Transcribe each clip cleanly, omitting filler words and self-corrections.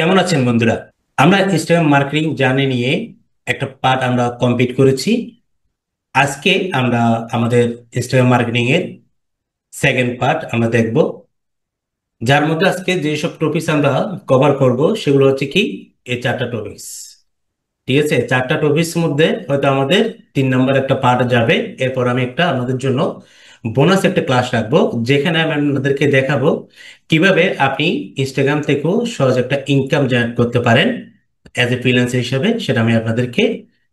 কেমন আছেন বন্ধুরা? আমরা ইনস্টাগ্রাম মার্কেটিং জার্নি নিয়ে একটা পার্ট আমরা কমপ্লিট করেছি। আজকে আমরা আমাদের ইনস্টাগ্রাম মার্কেটিং এর সেকেন্ড পার্ট আমরা দেখব, যার মধ্যে আজকে যেসব টপিকস আমরা কভার করব সেগুলো হচ্ছে কি এই চারটা টপিকস। ঠিক আছে, চারটা টপিকস মধ্যে হয়তো আমাদের 3 নম্বর একটা পার্ট যাবে। এরপর আমি একটা আমাদের জন্য বোনাস একটা ক্লাস রাখবো, যেখানে আমি আপনাদেরকে দেখাবো কিভাবে আপনি ইনস্টাগ্রাম থেকেও সহজ একটা ইনকাম জেনারেট করতে পারেন অ্যাজ এ ফ্রিল্যান্সার হিসাবে। সেটা আমি আপনাদেরকে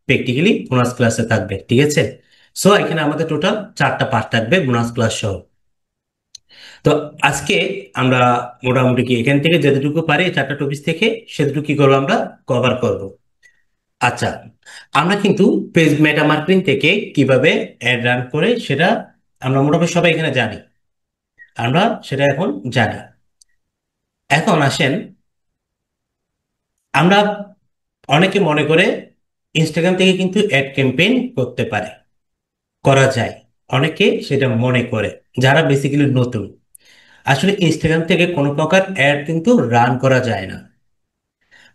প্র্যাকটিক্যালি বোনাস ক্লাসে থাকবে। ঠিক আছে, সো এখানে আমাদের টোটাল চারটা পার্ট থাকবে বোনাস ক্লাস সহ। তো আজকে আমরা মোটামুটি কি এখান থেকে যতটুকু পারি এই চারটা টপিক থেকে সেটুকু কি করবো আমরা কভার করব। আচ্ছা, আমরা কিন্তু পেজ মেটা মার্কেটিং থেকে কিভাবে অ্যাড রান করে সেটা আমরা মোটামুটি সবাই এখানে জানি। আমরা সেটা এখন জানি। এখন আসেন, আমরা অনেকে মনে করে ইনস্টাগ্রাম থেকে কিন্তু অ্যাড ক্যাম্পেইন করতে পারে, করা যায়। অনেকে সেটা মনে করে, যারা বেসিক্যালি নতুন। আসলে ইনস্টাগ্রাম থেকে কোনো প্রকার অ্যাড কিন্তু রান করা যায় না।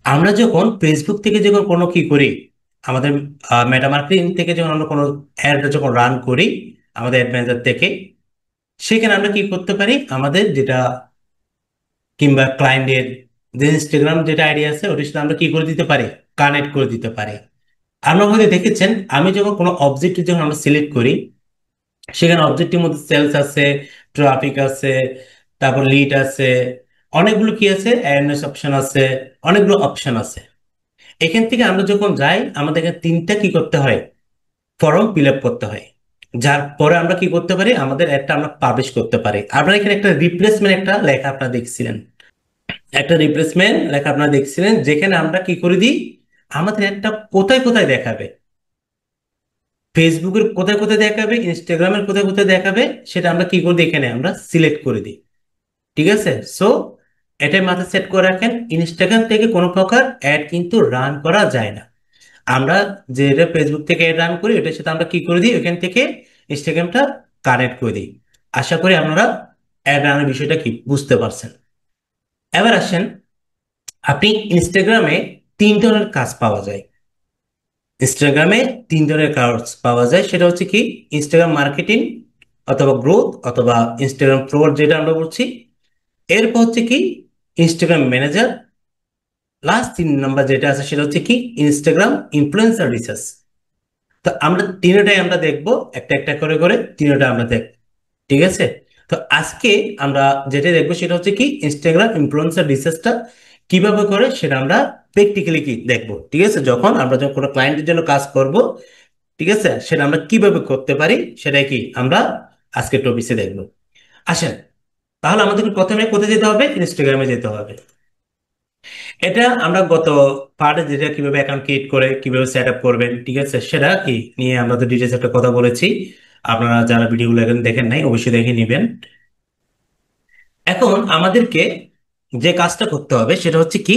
আমরা যখন ফেসবুক থেকে যখন কোনো কি করি, আমাদের মেটা মার্কেটিং থেকে যখন আমরা কোনো অ্যাড যখন রান করি আমাদের অ্যাড ম্যানেজার থেকে, সেখানে আমরা কি করতে পারি, আমাদের যেটা কিংবা ক্লায়েন্টের যে ইনস্টাগ্রাম যেটা আইডি আছে ওটার সাথে আমরা কি করে দিতে পারি, কানেক্ট করে দিতে পারি। আপনারা হয়তো দেখেছেন, আমি যখন কোনো অবজেক্ট যখন আমরা সিলেক্ট করি, সেখানে অবজেক্টের মধ্যে সেলস আছে, ট্রাফিক আছে, তারপর লিড আছে, অনেকগুলো কি আছে, অ্যাওয়ারনেস অপশন আছে, অনেকগুলো অপশন আছে। এখান থেকে আমরা যখন যাই আমাদের এখানে তিনটা কি করতে হয়, ফর্ম ফিল আপ করতে হয়। যার পরে আমরা কি করতে পারি, আমাদের একটা আমরা পাবলিশ করতে পারি। আপনারা এখানে একটা রিপ্লেসমেন্ট একটা লেখা আপনারা দেখছিলেন, একটা রিপ্লেসমেন্ট লেখা আপনারা দেখছিলেন, যেখানে আমরা কি করে দিই, আমাদের একটা কোথায় কোথায় দেখাবে, ফেসবুকের কোথায় কোথায় দেখাবে, ইনস্টাগ্রামের কোথায় কোথায় দেখাবে, সেটা আমরা কি করে দিই, এখানে আমরা সিলেক্ট করে দিই। ঠিক আছে, সো এটাই মাথায় সেট করে রাখেন, ইনস্টাগ্রাম থেকে কোনো প্রকার অ্যাড কিন্তু রান করা যায় না। আমরা যেটা ফেসবুক থেকে রান করি ওটার সাথে আমরা কি করে দিই, ওখান থেকে ইনস্টাগ্রামটা কানেক্ট করে দিই। আশা করি আপনারা অ্যাড রানের বিষয়টা কি বুঝতে পারছেন। এবার আসেন, আপনি ইনস্টাগ্রামে 3 ধরনের কাজ পাওয়া যায়। ইনস্টাগ্রামে 3 ধরনের কাজ পাওয়া যায়, সেটা হচ্ছে কি ইনস্টাগ্রাম মার্কেটিং, অথবা গ্রোথ, অথবা ইনস্টাগ্রাম প্রো যেটা আমরা বলছি। এরপর হচ্ছে কি ইনস্টাগ্রাম ম্যানেজার। লাস্ট 3 নম্বর যেটা আছে সেটা হচ্ছে কি ইনস্টাগ্রাম ইনফ্লুয়েন্সার রিসার্চ। তো আমরা তিনটাই আমরা দেখবো, একটা একটা করে করে তিনটা আমরা দেখবো। ঠিক আছে, তো আজকে আমরা যেটা দেখবো সেটা হচ্ছে কি ইনস্টাগ্রাম ইনফ্লুয়েন্সার রিসার্চটা কিভাবে করে সেটা আমরা প্র্যাকটিক্যালি কি দেখবো। ঠিক আছে, যখন কোনো ক্লায়েন্টের জন্য কাজ করব, ঠিক আছে, সেটা আমরা কিভাবে করতে পারি সেটাই কি আমরা আজকে টপিকে দেখবো। আসেন, তাহলে আমাদেরকে প্রথমে কোথায় যেতে হবে, ইনস্টাগ্রামে যেতে হবে। এটা আমরা গত পার্টে যেটা কিভাবে অ্যাকাউন্ট ক্রিয়েট করে কিভাবে সেট আপ করবেন, ঠিক আছে, সেটা কি নিয়ে আমরা তো ডিটেলস একটা কথা বলেছি। আপনারা যারা ভিডিওগুলো এখন দেখেন নাই অবশ্যই দেখে নেবেন। এখন আমাদেরকে যে কাজটা করতে হবে সেটা হচ্ছে কি,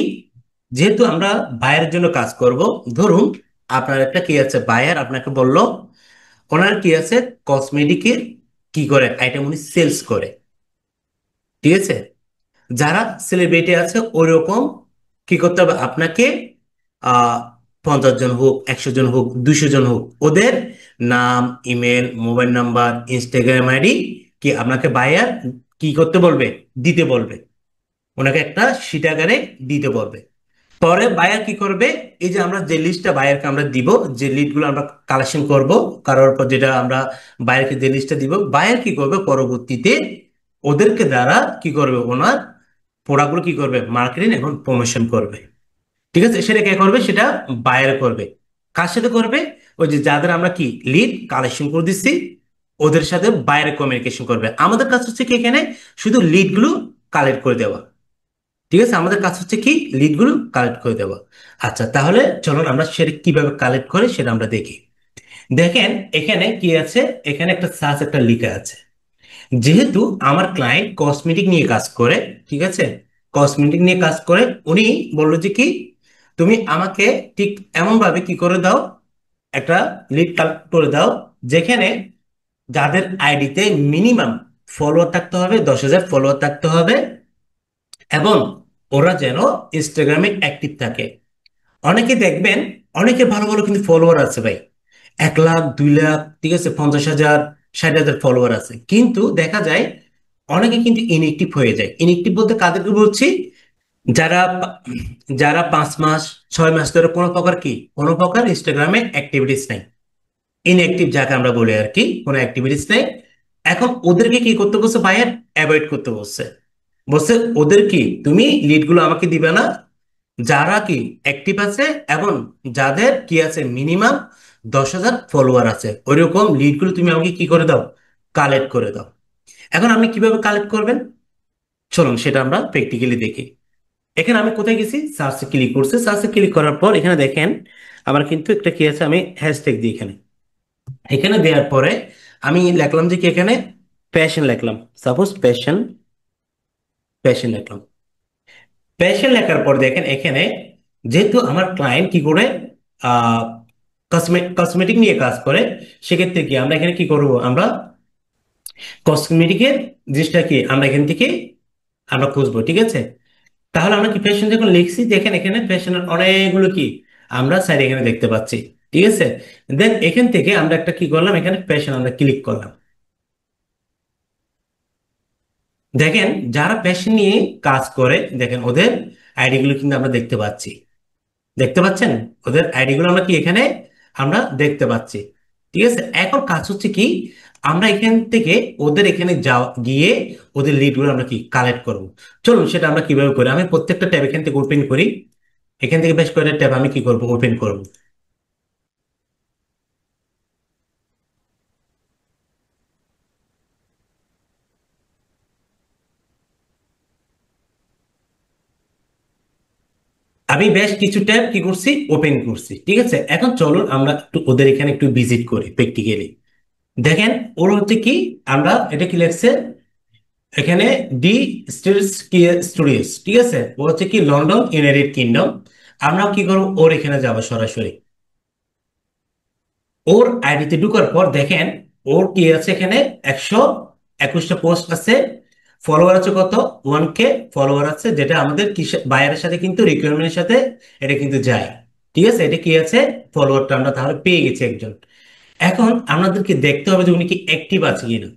যেহেতু আমরা বায়ারের জন্য কাজ করব, ধরুন আপনার একটা কি আছে, বায়ার আপনাকে বলল ওনার কি আছে, কসমেটিকের কি করে আইটেম উনি সেলস করে। ঠিক আছে, যারা সেলিব্রিটি আছে ওইরকম কি করতে হবে আপনাকে, আহ 50 জন হোক, 100 জন হোক, 200 জন হোক, ওদের নাম, email, mobile number, Instagram ID কি আপনাকে বায়ার কি করতে বলবে, দিতে বলবে। ওনাকে একটা শিট আকারে দিতে বলবে। পরে বায়ার কি করবে, এই যে আমরা যে লিস্টটা বায়ারকে আমরা দিব, যে লিডগুলো আমরা কালেকশন করব, কারোর পর যেটা আমরা বায়ারকে যে লিস্টটা দিব, বায়ার কি করবে পরবর্তীতে ওদেরকে দ্বারা কি করবে, ওনার প্রোডাক্টগুলো কি করবে, মার্কেটিং এবং প্রমোশন করবে। ঠিক আছে, সেটা কে করবে, সেটা বায়ার করবে। কার সাথে করবে, ওই যে যাদের আমরা কি লিড কালেকশন করে দিচ্ছি ওদের সাথে বায়ার কমিউনিকেশন করবে। আমাদের কাজ হচ্ছে কি এখানে শুধু লিডগুলো কালেক্ট করে দেওয়া। ঠিক আছে, আমাদের কাজ হচ্ছে কি লিডগুলো কালেক্ট করে দেওয়া। আচ্ছা, তাহলে চলুন আমরা সেটা কিভাবে কালেক্ট করে সেটা আমরা দেখি। দেখেন এখানে কি আছে, এখানে একটা সার্চ একটা লেখা আছে। যেহেতু আমার ক্লায়েন্ট কসমেটিক নিয়ে কাজ করে, ঠিক আছে, কসমেটিক নিয়ে কাজ করে, উনি বললো যে কি তুমি আমাকে ঠিক এমন ভাবে কি করে দাও, একটা লিড কালেক্ট করে দাও যেখানে যাদের আইডিতে মিনিমাম ফলোয়ার থাকতে হবে, 10,000 ফলোয়ার থাকতে হবে, এবং ওরা যেন ইনস্টাগ্রামে অ্যাক্টিভ থাকে। অনেকে দেখবেন, অনেকে ভালো ভালো কিন্তু ফলোয়ার আছে ভাই, 1 লাখ 2 লাখ, ঠিক আছে, 50,000 60,000 ফলোয়ার আছে, কিন্তু দেখা যায় অনেকে কিন্তু ইনএক্টিভ হয়ে যায়। ইনএক্টিভ বলতে কাদেরকে বলছি? যারা যারা 5 মাস 6 মাস ধরে কোনো প্রকার ইনস্টাগ্রামে অ্যাক্টিভিটিস নাই, ইনঅ্যাক্টিভ যাকে আমরা বলি আর কি, কোনো অ্যাক্টিভিটিস নেই। এখন ওদেরকে কি করতে বলছে বায়ার? অ্যাভয়েড করতে বলছে। বলছে ওদের কি তুমি লিডগুলো আমাকে দিবে না, যারা কি অ্যাক্টিভ আছে এবং যাদের কি আছে মিনিমাম 10,000 ফলোয়ার আছে, ওইরকম লিডগুলো তুমি আমাকে কি করে দাও, কালেক্ট করে দাও। এখন আপনি কিভাবে কালেক্ট করবেন, চলুন সেটা আমরা প্র্যাকটিক্যালি দেখি। এখানে আমি কোথায় গেছি, সার্চে ক্লিক করছি। সার্চে ক্লিক করার পর এখানে দেখেন আমার কিন্তু একটা কি আছে, আমি হ্যাশট্যাগ দিই এখানে। এখানে দেওয়ার পরে আমি লিখলাম যে কি, এখানে প্যাশন লিখলাম, সাপোজ প্যাশন, প্যাশন লিখলাম। প্যাশন লেখার পর দেখেন এখানে, যেহেতু আমার ক্লায়েন্ট কি করে আহ কসমেটিক নিয়ে কাজ করে, সেক্ষেত্রে কি আমরা এখানে কি করব, আমরা কসমেটিকের জিনিসটা কি আমরা এখান থেকে আমরা খুঁজবো, ঠিক আছে। তাহলে আমরা কি ফ্যাশন যখন লিখছি, দেখেন এখানে ফ্যাশনের অনেকগুলো কি আমরা সাইড এখানে দেখতে পাচ্ছি, ঠিক আছে। দেন এখান থেকে আমরা একটা কি করলাম, এখানে ফ্যাশন আমরা ক্লিক করলাম। দেখেন যারা ফ্যাশন নিয়ে কাজ করে, দেখেন ওদের আইডি গুলো কিন্তু আমরা দেখতে পাচ্ছি, দেখতে পাচ্ছেন? ওদের আইডি গুলো আমরা কি এখানে আমরা দেখতে পাচ্ছি, ঠিক আছে। এখন কাজ হচ্ছে কি, আমরা এখান থেকে ওদের এখানে যাওয়া গিয়ে ওদের লিড গুলো আমরা কি কালেক্ট করব। চলুন সেটা আমরা কিভাবে করি, আমি প্রত্যেকটা ট্যাব এখান থেকে ওপেন করি। এখান থেকে বেশ কয়েকটা ট্যাব আমি কি করব, ওপেন করব। আমি বেশ কিছু ট্যাব কি করছি, ওপেন করছি, ঠিক আছে। এখন চলুন আমরা একটু ওদের এখানে একটু ভিজিট করি প্র্যাকটিক্যালি। দেখেন ওর হচ্ছে কি, আমরা এটা কি লেখছে এখানে, ডি স্টুডিওস, ঠিক আছে। ও হচ্ছে কি লন্ডন ইউনাইটেড কিংডম। আমরা কি করবো, ওর এখানে যাব সরাসরি। ওর আইডিতে ঢুকার পর দেখেন ওর কি আছে এখানে, 121টা পোস্ট আছে। ফলোয়ার আছে কত, 1K ফলোয়ার আছে, যেটা আমাদের বায়ারের সাথে কিন্তু রিকোয়ারমেন্টের সাথে এটা কিন্তু যায়, ঠিক আছে। এটা কি আছে, ফলোয়ারটা আমরা তাহলে পেয়ে গেছি একজন। এখন আমাদেরকে দেখতে হবে যে উনি কি অ্যাক্টিভ আছে কিনা।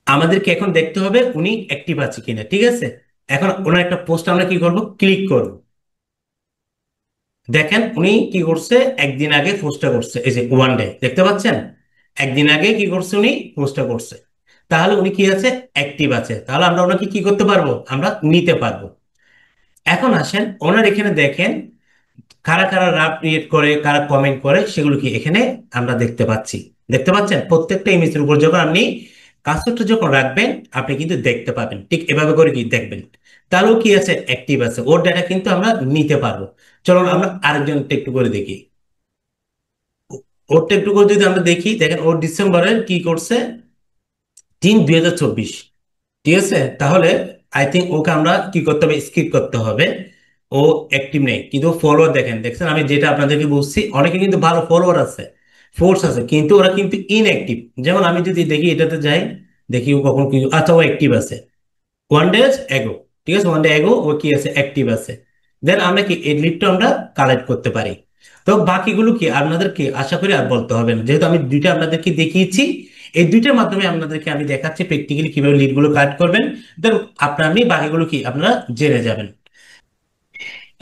আমাদেরকে এখন দেখতে হবে উনি অ্যাক্টিভ আছে কিনা, ঠিক আছে। এখন ওনার একটা পোস্ট আমরা কি করব, ক্লিক করব। দেখেন উনি কি করছে, একদিন আগে পোস্টটা করছে, এই যে 1 ডে, দেখতে পাচ্ছেন? একদিন আগে কি করছে, উনি পোস্টটা করছে। তাহলে উনি কি আছে, অ্যাক্টিভ আছে। তাহলে আমরা ওনাকে কি করতে পারবো, আমরা নিতে পারবো। এখন আসেন ওনার এখানে দেখেন কারা কারা রাব ক্রিয়েট করে, কারা কমেন্ট করে, সেগুলো কি এখানে আমরা দেখতে পাচ্ছি। দেখতে পাচ্ছেন প্রত্যেকটা ইমেজের উপর যখন আপনি কার্সরটা যখন রাখবেন, আপনি কিন্তু দেখতে পাবেন, ঠিক এভাবে করে কি দেখবেন। তাহলেও কি আছে, অ্যাক্টিভ আছে, ওর ডাটা কিন্তু আমরা নিতে পারবো। চলুন আমরা আরেকজনটা একটু করে দেখি। ওরটা একটু করে যদি আমরা দেখি, দেখেন ওর ডিসেম্বরের কি করছে, 3/2024, ঠিক আছে। তাহলে আই থিঙ্ক ওকে আমরা কি করতে হবে, স্কিপ করতে হবে। ও অ্যাক্টিভ নেই, কিন্তু ফলোয়ার দেখেন, দেখছেন আমি যেটা আপনাদেরকে বলছি, অনেকে কিন্তু ভালো ফলোয়ার আছে, ফোর্স আছে, কিন্তু ওরা কিন্তু ইনঅ্যাক্টিভ। যেমন আমি যদি দেখি এটাতে যাই, দেখি ও কখন কি, আচ্ছা ও অ্যাক্টিভ আছে 1 ডেজ এগো, ঠিক আছে, 1 ডে এগো ও কি আছে, অ্যাক্টিভ আছে। দেন আমরা কি এই লিডটা আমরা কালেক্ট করতে পারি। তো বাকিগুলো কি আপনাদেরকে আশা করি আর বলতে হবে না, যেহেতু আমি দুইটা আপনাদেরকে দেখিয়েছি। এই দুইটার মাধ্যমে আপনাদেরকে আমি দেখাচ্ছি প্র্যাকটিক্যালি কিভাবে লিডগুলো কালেক্ট করবেন। দেন আপনার আপনি বাকিগুলো কি আপনারা জেনে যাবেন।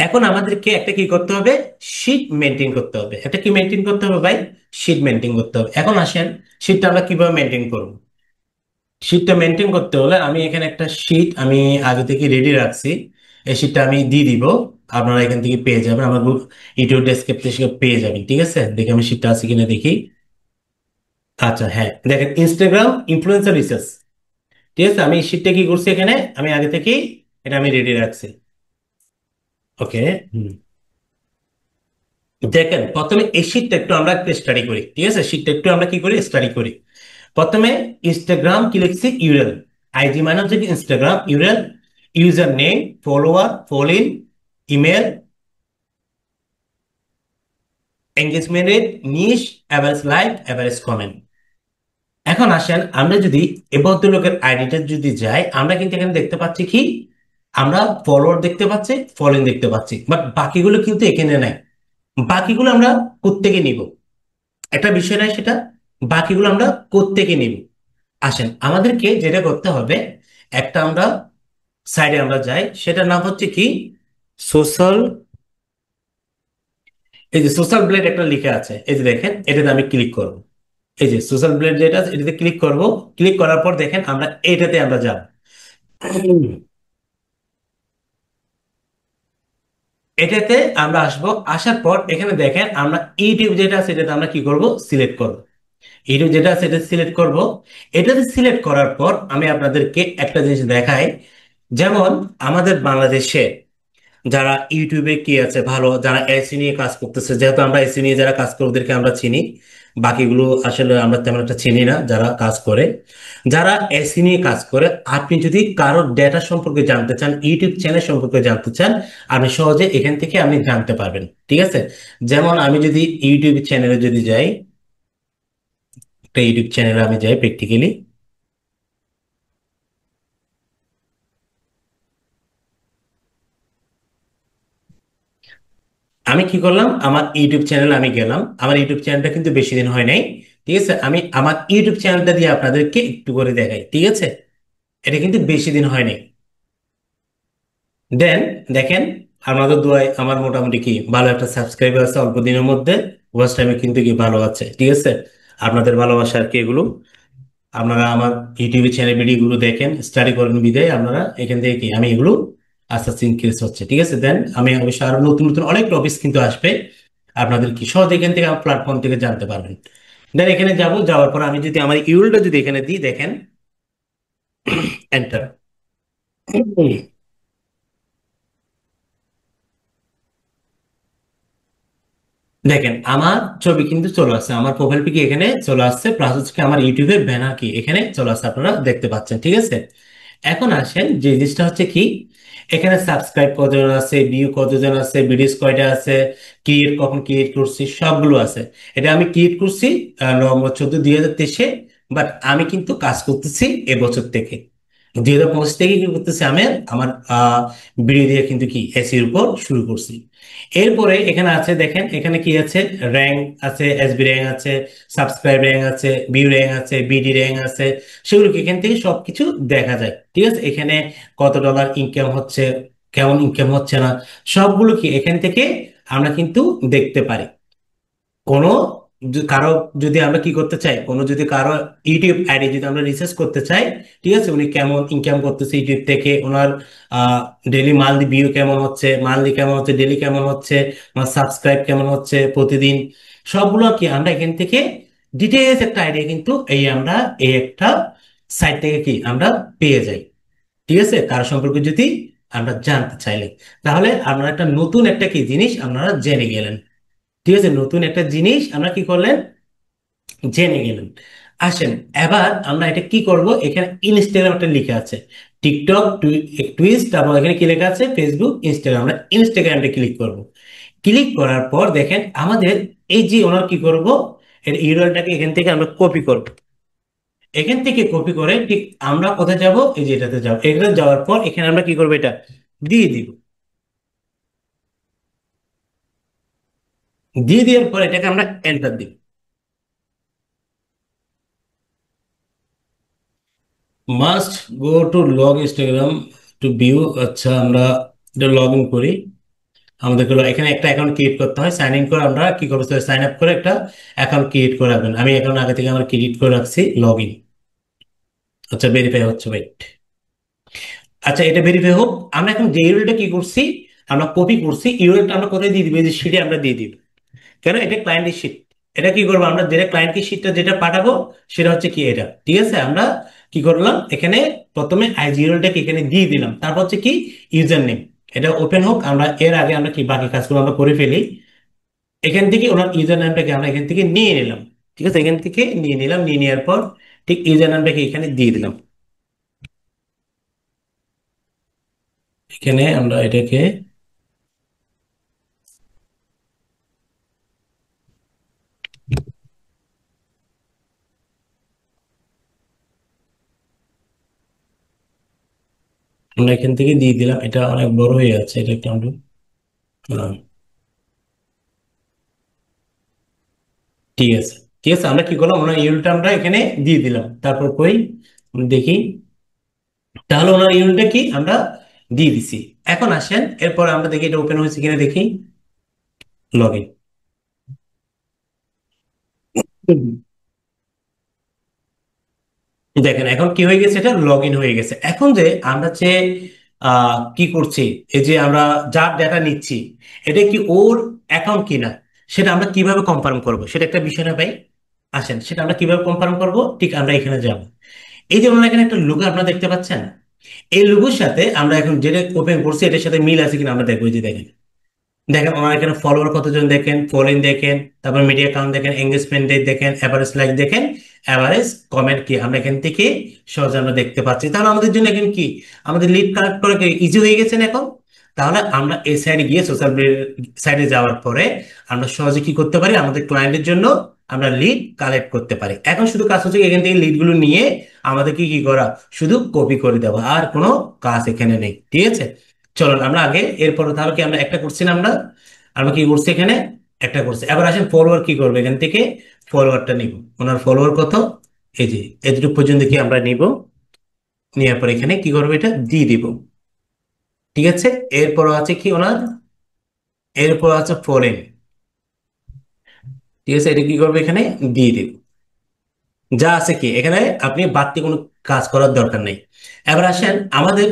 এখন আমাদেরকে একটা কি করতে হবে, শীট মেনটেন করতে হবে। একটা কি মেনটেন করতে হবে ভাই, শীট মেনটেন করতে হবে। এখন আসেন শীটটা আমরা কিভাবে মেনটেন করব। শীটটা মেনটেন করতে হলে আমি এখানে একটা শীট আমি আগে থেকে রেডি রাখছি, এই শীটটা আমি দিয়ে দিব। আপনারা এখান থেকে পেয়ে যাবেন, আমার ইউটিউব ডেসক্রিপশন থেকে পেয়ে যাবেন, ঠিক আছে। দেখি আমি শীটটা আছে কিনা দেখি। আচ্ছা হ্যাঁ, দেখেন ইনস্টাগ্রাম ইনফ্লুয়েন্সার রিসার্চ, ঠিক আছে। আমি এই শীটটা কি করছি এখানে, আমি আগে থেকেই এটা আমি রেডি রাখছি। ওকে, দেখেন প্রথমে এই শীটটা একটু আমরা একটু স্টাডি করি, ঠিক আছে। শীটটা একটু আমরা কি করি, স্টাডি করি। প্রথমে ইনস্টাগ্রাম কি লিখছি, ইউরেল। আইডি মানে হচ্ছে কি Instagram, URL, user name, follower, following, email, engagement rate, niche, average like, average comment. এখন আসেন আমরা যদি এ ভদ্রলোকের আইডিটা যদি যাই, আমরা কিন্তু এখানে দেখতে পাচ্ছি কি, আমরা ফলোয়ার দেখতে পাচ্ছি, ফলোইং দেখতে পাচ্ছি, বাট বাকিগুলো কিন্তু এখানে নাই। বাকিগুলো আমরা কোত্থেকে নিব? একটা বিষয় নাই সেটা, বাকিগুলো আমরা কোত্থেকে নিব? আসেন আমাদেরকে যেটা করতে হবে, একটা আমরা সাইডে আমরা যাই, সেটার নাম হচ্ছে কি, সোশ্যাল, এই যে সোশ্যাল ব্লেড একটা লিখে আছে, এই যে দেখেন এটাতে আমি ক্লিক করব। এই যে সোশ্যাল ব্লেড যেটা আছে এটাতে ক্লিক করব। ক্লিক করার পর দেখেন আমরা এটাতে আমরা যাব। এটাতে আমরা আসব। আসার পর এখানে দেখেন আমরা ইউটিউব যেটা আছে এটাতে আমরা কি করব, সিলেক্ট করব। ইউটিউব যেটা আছে এটা সিলেক্ট করব। এটাতে সিলেক্ট করার পর আমি আপনাদেরকে একটা জিনিস দেখাই। যেমন আমাদের বাংলাদেশে যারা ইউটিউবে কি আছে ভালো, যারা এসি নিয়ে কাজ করতেছে, যেহেতু আমরা এসি নিয়ে যারা কাজ করে ওদেরকে আমরা চিনি, বাকিগুলো আসলে আমরা তেমন একটা চিনি না যারা কাজ করে। যারা এসি নিয়ে কাজ করে, আপনি যদি কারোর ডেটা সম্পর্কে জানতে চান, ইউটিউব চ্যানেল সম্পর্কে জানতে চান, আপনি সহজে এখান থেকে আপনি জানতে পারবেন। ঠিক আছে, যেমন আমি যদি ইউটিউব চ্যানেলে যদি যাই, একটা ইউটিউব চ্যানেলে আমি যাই প্র্যাকটিক্যালি, আমি কি করলাম, আমার ইউটিউব চ্যানেল আমি গেলাম। আমার ইউটিউব চ্যানেলটা কিন্তু বেশি দিন হয় নাই। ঠিক আছে, আমি আমার ইউটিউব চ্যানেলটা দিয়ে আপনাদেরকে একটু করে দেখাই। ঠিক আছে, এটা কিন্তু বেশি দিন হয় নাই। দেন দেখেন, আপনাদের দোয়ায় আমার মোটামুটি কি ভালো একটা সাবস্ক্রাইবার আছে, অল্প দিনের মধ্যে ওয়াচ টাইমে কিন্তু কি ভালো আছে। ঠিক আছে, আপনাদের ভালোবাসা আর কি এগুলো। আপনারা আমার ইউটিউবে চ্যানেল ভিডিওগুলো দেখেন, স্টাডি করেন বিদায় আপনারা এখান থেকে কি আমি এগুলো আস্তে আস্তে ইনক্রিজ হচ্ছে। ঠিক আছে, দেন আমি অবশ্যই আরো নতুন নতুন অনেক টপিক কিন্তু আসবে, আপনাদের কি সহজ এখান থেকে আমার প্ল্যাটফর্ম থেকে জানতে পারবেন। দেন এখানে যাব, যাওয়ার পর আমি যদি আমার ইউলটা যদি এখানে দিই, দেখেন এন্টার। দেখেন আমার ছবি কিন্তু চলে আসছে, আমার প্রোফাইল পিক এখানে চলে আসছে, প্লাস হচ্ছে আমার ইউটিউবের ব্যানার কি এখানে চলে আসছে, আপনারা দেখতে পাচ্ছেন। ঠিক আছে, এখন আসেন যে জিনিসটা হচ্ছে কি, এখানে সাবস্ক্রাইব কতজন আছে, ভিউ কতজন আছে, ভিডিওস কয়টা আছে, ক্রিয়েট কখন ক্রিয়েট করছি সবগুলো আছে। এটা আমি ক্রিয়েট করছি November 14, 2023-এ। বাট আমি কিন্তু কাজ করতেছি এবছর থেকে, 2025 থেকে কি করতেছি, আমি আমার ভিডিও দিয়ে কিন্তু কি এসির উপর শুরু করছি। এরপরে এখানে আছে দেখেন, এখানে কি আছে, র্যাঙ্ক আছে, এসবি র্যাঙ্ক আছে, সাবস্ক্রাইব র্যাঙ্ক আছে, ভিউ র্যাঙ্ক আছে, বিডি র্যাঙ্ক আছে, সেগুলো কি এখান থেকে সবকিছু দেখা যায়। ঠিক আছে, এখানে কত ডলার ইনকাম হচ্ছে, কেমন ইনকাম হচ্ছে না, সবগুলো কি এখান থেকে আমরা কিন্তু দেখতে পারি। কোনো কারো যদি আমরা কি করতে চাই, কোনো যদি কারো ইউটিউব আইডি যদি আমরা রিসার্চ করতে চাই, ঠিক আছে, উনি কেমন ইনকাম করতেছে ইউটিউব থেকে, ওনার ডেলি মান্থলি ভিউ কেমন হচ্ছে, মান্থলি কেমন হচ্ছে, ডেলি কেমন হচ্ছে, ওনার সাবস্ক্রাইব কেমন হচ্ছে প্রতিদিন, সবগুলো কি আমরা এখান থেকে ডিটেলস একটা আইডিয়া কিন্তু এই আমরা এই একটা সাইট থেকে কি আমরা পেয়ে যাই। ঠিক আছে, কারো সম্পর্কে যদি আমরা জানতে চাইলে, তাহলে আমরা একটা নতুন একটা কি জিনিস আপনারা জেনে গেলেন। ঠিক আছে, নতুন একটা জিনিস আমরা কি করলেন, জেনে গেলেন। আসেন এবার আমরা এটা কি করব, এখানে ইনস্টাগ্রাম একটা লিখে আছে, টিকটক, টুইস্ট, তারপর এখানে কি লেখা আছে, ফেসবুক, ইনস্টাগ্রাম, আমরা ইনস্টাগ্রামটা ক্লিক করব। ক্লিক করার পর দেখেন আমাদের এই যে ওনার কি করব, এর ইউআরএলটাকে এখান থেকে আমরা কপি করব। এখান থেকে কপি করে ঠিক আমরা কোথায় যাব, এই যে এটাতে যাব, এখানে যাওয়ার পর এখানে আমরা কি করবো, এটা দিয়ে দিব। দিয়ে দেওয়ার পর এটাকে আমরা এন্টার দিব। Must go to log Instagram two view. আচ্ছা আমরা এটা লগ ইন করি। আমাদেরকে এখানে একটা অ্যাকাউন্ট ক্রিয়েট করতে হয়, সাইন ইন করে আমরা কি করবো, সাইন আপ করে একটা অ্যাকাউন্ট ক্রিয়েট করে রাখবেন। আমি অ্যাকাউন্ট আগে থেকে আমার ক্রিয়েট করে রাখছি, লগ ইন। আচ্ছা ভেরিফাই হচ্ছে, ওয়েট। আচ্ছা এটা ভেরিফাই হোক। আমরা এখন যে ইউআরএলটা কি করছি, আমরা কপি করছি, ইউআরএলটা আমরা কোথায় দিয়ে দিব, এই যে শিটে আমরা দিয়ে দিব। কেন, এটা ক্লায়েন্টের শিট। এটা কি করবো, আমরা যেটা ক্লায়েন্টকে শিটটা যেটা পাঠাবো সেটা হচ্ছে কি এটা। ঠিক আছে, আমরা কি করলাম, এখানে প্রথমে আইজিওলটাকে এখানে দিয়ে দিলাম, তারপর হচ্ছে কি ইউজার নেম। এটা ওপেন হোক, আমরা এর আগে আমরা কি বাকি কাজগুলো আমরা করে ফেলি। এখান থেকে ওনার ইউজার নামটাকে আমরা এখান থেকে নিয়ে নিলাম। ঠিক আছে, এখান থেকে নিয়ে নিলাম, নিয়ে নেওয়ার পর ঠিক ইউজার নামটাকে এখানে দিয়ে দিলাম। এখানে আমরা এটাকে আমরা এখান থেকে দিয়ে দিলাম, এটা অনেক বড় হয়ে যাচ্ছে, এটা একটু আমরা ঠিক আছে। ঠিক আছে, আমরা কি করলাম, ওনার ইউনিটটা আমরা এখানে দিয়ে দিলাম, তারপর কই দেখি, তাহলে ওনার ইউনিটটা কি আমরা দিয়ে দিছি। এখন আসেন, এরপর আমরা দেখি এটা ওপেন হয়েছে কিনা, দেখি লগ ইন। দেখেন এখন কি হয়ে গেছে, এটা লগ ইন হয়ে গেছে। এখন যে আমরা যে কি করছি, এই যে আমরা যার ডেটা নিচ্ছি, এটা কি ওর অ্যাকাউন্ট কিনা, সেটা আমরা কিভাবে কনফার্ম করব, সেটা একটা বিষয় না ভাই। আসেন সেটা আমরা কিভাবে কনফার্ম করব, ঠিক আমরা এখানে যাব। এই যে আমরা এখানে একটা লোগো আপনারা দেখতে পাচ্ছেন, এই লোগোর সাথে আমরা এখন যেটা ওপেন করছি এটার সাথে মিল আছে কিনা আমরা দেখবো। এই যে দেখেন, দেখেন ওনার এখানে ফলোয়ার কতজন দেখেন, ফলোইং দেখেন, তারপর মিডিয়া কাউন্ট দেখেন, এঙ্গেজমেন্ট রেট দেখেন, এভারেজ লাইক দেখেন, এভারেজ কমেন্ট কি আমরা এখান থেকে সহজে আমরা দেখতে পাচ্ছি। তাহলে আমাদের জন্য এখন কি, আমাদের লিড কালেক্ট করা ইজি হয়ে গেছে না এখন। তাহলে আমরা এই সাইডে গিয়ে সোশ্যাল সাইডে যাওয়ার পরে আমরা সহজে কি করতে পারি, আমাদের ক্লায়েন্টের জন্য আমরা লিড কালেক্ট করতে পারি। এখন শুধু কাজ হচ্ছে এখান থেকে লিড গুলো নিয়ে আমাদেরকে কি করা, শুধু কপি করে দেওয়া, আর কোনো কাজ এখানে নেই। ঠিক আছে, চলুন আমরা আগে এরপরে, তাহলে কি আমরা একটা করছি না, আমরা আমরা কি করছি এখানে একটা করছি। এবার আসেন ফলোয়ার কি করবে, এখান থেকে ফলোয়ারটা নিব। ওনার ফলোয়ার কত, এই যে এতটুকু পর্যন্ত কি আমরা নিব, নেওয়ার পর এখানে কি করবো, এটা দিয়ে দিব। ঠিক আছে, এরপর আছে কি ওনার, এরপর আছে ফরেন। ঠিক আছে, এটা কি করবে, এখানে দিয়ে দিব। যা আছে কি এখানে, আপনি বাড়তি কোনো কাজ করার দরকার নেই। এবার আসেন আমাদের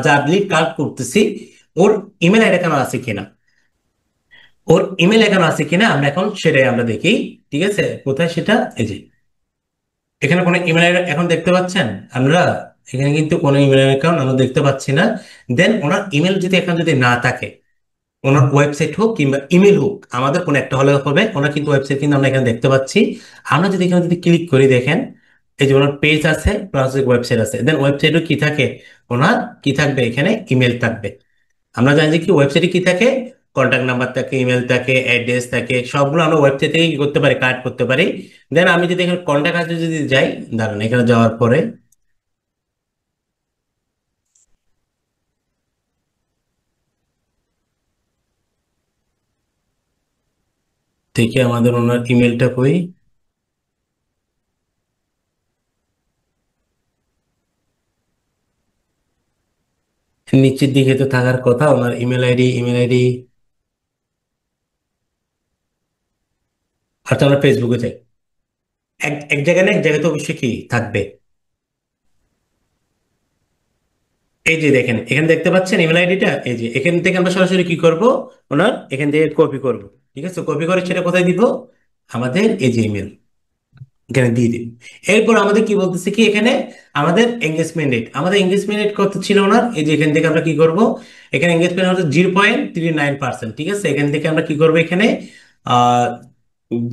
যা লিড কালেক্ট করতেছি, ওর ইমেল আইডি কেন আছে কিনা, ওর ইমেল অ্যাকাউন্ট আছে কিনা আমরা এখন সেটাই আমরা দেখি। ঠিক আছে, কোথায় সেটা, এই যে এখানে কোনো ইমেল এখন দেখতে পাচ্ছেন আমরা, এখানে কিন্তু কোনো ইমেল অ্যাকাউন্ট আমরা দেখতে পাচ্ছি না। দেন ওনার ইমেল যদি এখন যদি না থাকে, ওনার ওয়েবসাইট হোক কিংবা ইমেল হোক, আমাদের কোনো একটা হলে হবে। ওনার কিন্তু ওয়েবসাইট কিন্তু আমরা এখানে দেখতে পাচ্ছি। আমরা যদি এখানে যদি ক্লিক করি, দেখেন এই যে ওনার পেজ আছে প্লাস ওয়েবসাইট আছে, দেন ওয়েবসাইটও কি থাকে, ওনার কি থাকবে, এখানে ইমেল থাকবে। আমরা জানি যে কি ওয়েবসাইটে কি থাকে, কন্ট্যাক্ট নাম্বার থাকে, ইমেল থাকে, অ্যাড্রেস থাকে, সবগুলো আমরা ওয়েবসাইট থেকে কি করতে পারি, কালেক্ট করতে পারি। দেন আমি যদি এখানে কন্ট্যাক্ট আছে যদি যাই, দাঁড়ান এখানে যাওয়ার পরে থেকে আমাদের ওনার ইমেলটা কই, নিচের দিকে তো থাকার কথা ওনার ইমেল আইডি, ইমেল আইডি। আচ্ছা আমরা ফেসবুকে যাই, এক এক জায়গায় না এক জায়গায় তো অবশ্যই কি থাকবে। এই যে দেখেন এখানে দেখতে পাচ্ছেন ইমেল আইডিটা, এই যে এখান থেকে আমরা সরাসরি কি করব, ওনার এখান থেকে কপি করব। ঠিক আছে, কপি করে সেটা কোথায় দিব, আমাদের এই যে ইমেল এখানে দিয়ে দিন। এরপর আমাদের কি বলতেছে কি এখানে, আমাদের এঙ্গেজমেন্ট রেট, আমাদের এঙ্গেজমেন্ট রেট কত ছিল ওনার, এই যে এখান থেকে আমরা কি করব, এখানে এঙ্গেজমেন্ট হচ্ছে 0.39%। ঠিক আছে, এখান থেকে আমরা কি করব, এখানে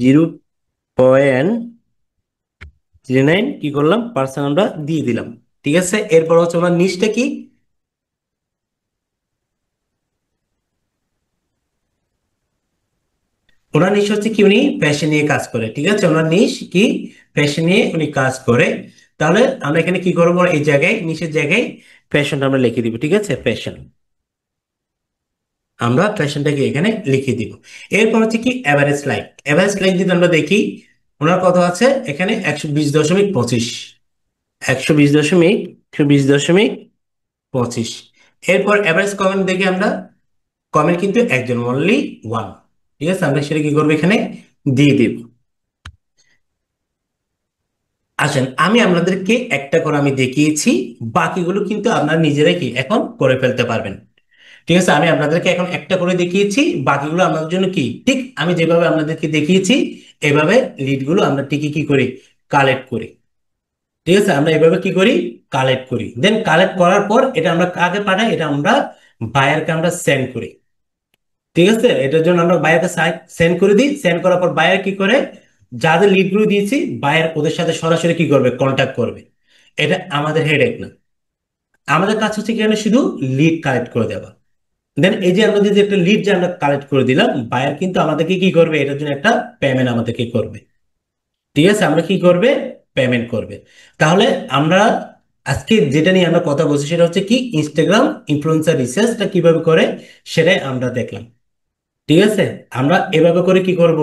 0.39 কি করলাম পার্সেন্ট আমরা দিয়ে দিলাম। ঠিক আছে, এরপর হচ্ছে ওনার নিচটা কি, ওনার নিশ হচ্ছে কি, উনি ফ্যাশন নিয়ে কাজ করে। ঠিক আছে, ওনার নিশ কি, ফ্যাশন নিয়ে উনি কাজ করে। তাহলে আমরা এখানে কি করবো, এই জায়গায় নিচের জায়গায় ফ্যাশনটা আমরা লিখে দিব। ঠিক আছে, ফ্যাশন, আমরা ফ্যাশনটাকে এখানে লিখে দিব। এরপর হচ্ছে কি এভারেজ লাইক, এভারেজ লাইক যদি আমরা দেখি, ওনার কত আছে এখানে, 120.25, 120.25। এরপর এভারেজ কমেন্ট দেখি আমরা, কমেন্ট কিন্তু একজন, অনলি ওয়ান। ঠিক আছে, আমরা সেটা কি করবো, এখানে দিয়ে দিব। আসেন আমি আপনাদেরকে একটা করে আমি দেখিয়েছি, বাকিগুলো কিন্তু আপনারা নিজেরাই কি এখন করে ফেলতে পারবেন। ঠিক আছে, আমি আপনাদেরকে এখন একটা করে দেখিয়েছি, বাকিগুলো আপনাদের জন্য কি ঠিক আমি যেভাবে আপনাদেরকে দেখিয়েছি এভাবে লিডগুলো আমরা ঠিকই কি করি, কালেক্ট করি। ঠিক আছে, আমরা এভাবে কি করি, কালেক্ট করি। দেন কালেক্ট করার পর এটা আমরা কাকে পাঠাই, এটা আমরা বায়ারকে আমরা সেন্ড করি। ঠিক আছে, এটার জন্য আমরা বায়ারকে সেন্ড করে দিই। সেন্ড করার পর বায়ার কি করে, যাদের লিড গুলো দিয়েছি বায়ার ওদের সাথে সরাসরি কি করবে, কন্ট্যাক্ট করবে। এটা আমাদের হেডেক না, আমাদের কাজ হচ্ছে কি এখানে শুধু লিড কালেক্ট করে দেওয়া। দেন এই যে আমরা যে একটা লিড যে আমরা কালেক্ট করে দিলাম, বায়ার কিন্তু আমাদেরকে কি করবে, এটার জন্য একটা পেমেন্ট আমাদেরকে করবে। ঠিক আছে, আমরা কি করবে, পেমেন্ট করবে। তাহলে আমরা আজকে যেটা নিয়ে আমরা কথা বলছি সেটা হচ্ছে কি, ইনস্টাগ্রাম ইনফ্লুয়েন্সার রিসার্চটা কিভাবে করে সেটাই আমরা দেখলাম। ঠিক আছে, আমরা এভাবে করে কি করব,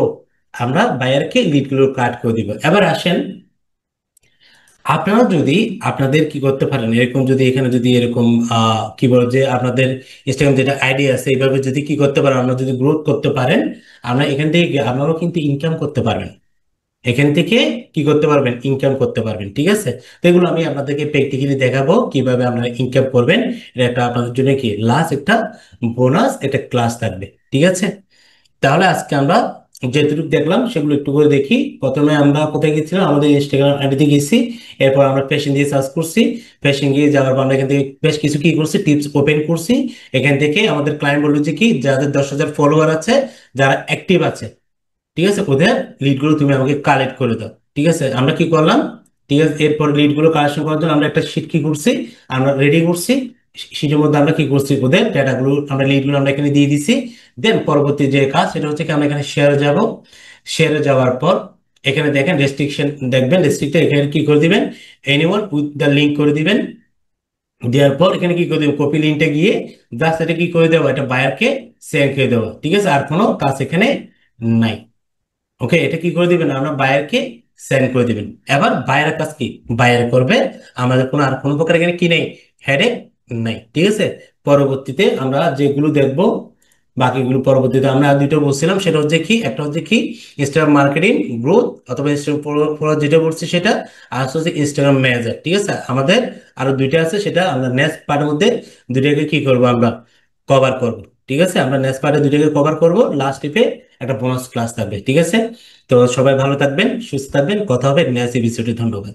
আমরা বায়ারকে লিডগুলো কাট করে দিব। এবার আসেন, আপনারা যদি আপনাদের কি করতে পারেন, এরকম যদি এখানে যদি এরকম কি বল যে আপনাদের ইনস্টাগ্রাম যেটা আইডি আছে এইভাবে যদি কি করতে পারেন, আমরা যদি গ্রোথ করতে পারেন, আমরা এখান থেকে আপনারাও কিন্তু ইনকাম করতে পারবেন। এখান থেকে কি করতে পারবেন, ইনকাম করতে পারবেন। ঠিক আছে, তো এগুলো আমি আপনাদেরকে প্র্যাকটিক্যালি দেখাবো কিভাবে আপনারা ইনকাম করবেন। এটা একটা আপনাদের জন্য কি লাস্ট একটা বোনাস, একটা ক্লাস থাকবে। ঠিক আছে, তাহলে আজকে আমরা যেটুকু দেখলাম সেগুলো একটু করে দেখি। প্রথমে আমরা কোথায় গেছিলাম, আমাদের ইনস্টাগ্রাম আইডিতে গেছি। এরপর আমরা ফ্যাশন দিয়ে সার্চ করছি। ফ্যাশন গিয়ে যাওয়ার পর আমরা এখান থেকে বেশ কিছু কি করছি, টিপস ওপেন করছি। এখান থেকে আমাদের ক্লায়েন্ট বললো যে কি, যাদের 10,000 ফলোয়ার আছে, যারা অ্যাক্টিভ আছে, ঠিক আছে, ওদের লিডগুলো তুমি আমাকে কালেক্ট করে দাও। ঠিক আছে, আমরা কি করলাম, ঠিক আছে, এরপর লিডগুলো কালেকশন করার জন্য আমরা একটা শিট কি করছি, আমরা রেডি করছি। শিটের মধ্যে আমরা কি করছি, ওদের ডেটাগুলো আমরা লিডগুলো আমরা এখানে দিয়ে দিছি। দেন পরবর্তী যে কাজ সেটা হচ্ছে কি, আমরা এখানে শেয়ারে যাব। শেয়ারে যাওয়ার পর এখানে দেখেন রেস্ট্রিকশন, দেখবেন রেস্ট্রিক্টে এখানে কি করে দিবেন, এনিওয়ান উইথ দ্য লিঙ্ক করে দিবেন। দেওয়ার পর এখানে কি করে দেবো, কপি লিঙ্কটা গিয়ে জাস্ট এটা কি করে দেবো, এটা বায়ারকে সেন্ড করে দেবো। ঠিক আছে, আর কোনো কাজ এখানে নাই। ওকে, এটা কি করে দিবেন, আমরা বায়ারকে সেন্ড করে দিবেন। এবার বায়ারের কাজ কি, বায়ার করবে। আমাদের কোনো আর কোনো প্রকার এখানে কি নেই, হেডেক নাই। ঠিক আছে, পরবর্তীতে আমরা যেগুলো দেখব, বাকিগুলো পরবর্তীতে আমরা আর দুটো বলছিলাম, সেটা হচ্ছে কি, একটা হচ্ছে কি ইনস্টাগ্রাম মার্কেটিং গ্রোথ অথবা ইনস্টাগ্রাম যেটা বলছি সেটা, আর হচ্ছে ইনস্টাগ্রাম ম্যানেজার। ঠিক আছে, আমাদের আরো দুইটা আছে, সেটা আমরা নেক্সট পার্টের মধ্যে দুইটাকে কি করব, আমরা কভার করব। ঠিক আছে, আমরা নেক্সট পার্টে দুইটাকে কভার করব, লাস্ট টিপে একটা বোনাস ক্লাস থাকবে। ঠিক আছে, তো সবাই ভালো থাকবেন, সুস্থ থাকবেন, কথা হবে নেক্সট এপিসোডে। ধন্যবাদ।